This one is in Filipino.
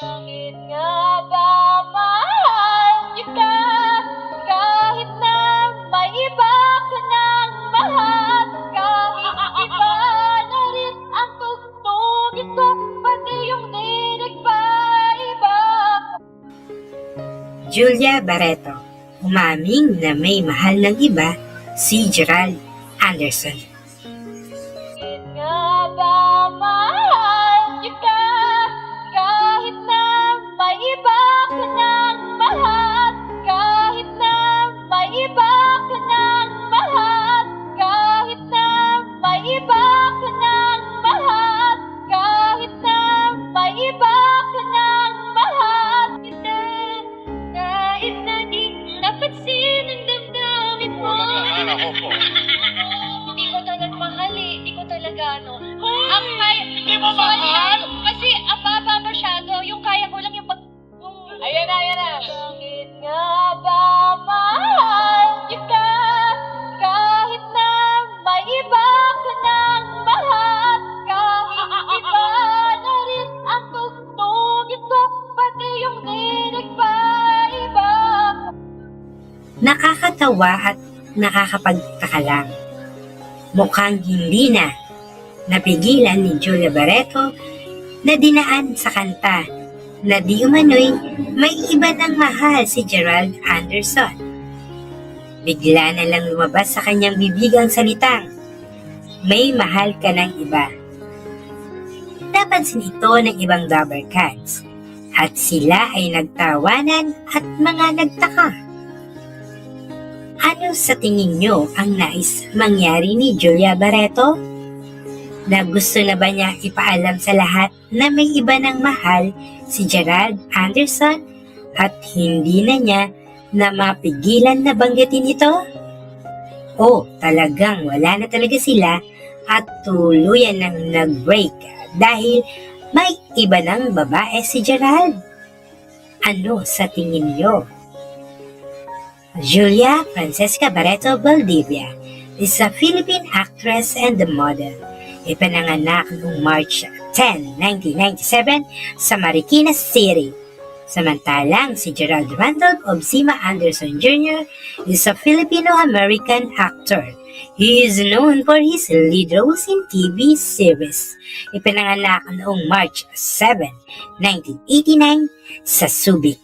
Bakit nga ba mahal kita kahit na may iba ka ng mahal? Kahit iba na rin ang tugtugin ko, pati yung dinig pa iba. Julia Barreto, umaming na may mahal ng iba, si Gerald Anderson. Bakit nga ba mahal kita kahit na may iba ka ng mahal? Kahit na may iba ka ng mahal? Kahit na may iba ka ng mahal? Kahit na may iba ka ng mahal? Kita kahit na di napansin ang damdamin mo. Hindi ko talaga mahal eh. Hindi ko talaga ano. Ang kaya... Hindi mo mahal? Kasi ang baba masyado. Yung kaya ko lang yung pag... Ayan na, ayan na. Bakit nga ba mahal kita kahit na may iba ka ng mahal? Kahit iba na rin ang tugtugin ko, pati yung dinig pa iba. Nakakatawa at nakakapagtaka lang. Mukhang hindi na napigilan ni Julia Barreto na dinaan sa kanta na di umano'y may iba ng mahal si Gerald Anderson. Bigla na lang lumabas sa kanyang bibig ang salitang, may mahal ka ng iba. Napansin ito ng ibang rubber cats at sila ay nagtawanan at mga nagtaka. Ano sa tingin nyo ang nais mangyari ni Julia Barreto? Na gusto na ba niya ipaalam sa lahat na may iba ng mahal si Gerald Anderson at hindi na niya na mapigilan na banggitin ito? O talagang wala na talaga sila at tuluyan nang nag-break dahil may iba ng babae si Gerald? Ano sa tingin nyo? Julia Francesca Barreto Valdivia is a Philippine actress and model. Ipinanganak noong March 10, 1997 sa Marikina City. Samantalang si Gerald Randolph Obsima Anderson Jr. is a Filipino-American actor. He is known for his lead roles in TV series. Ipinanganak noong March 7, 1989 sa Subic.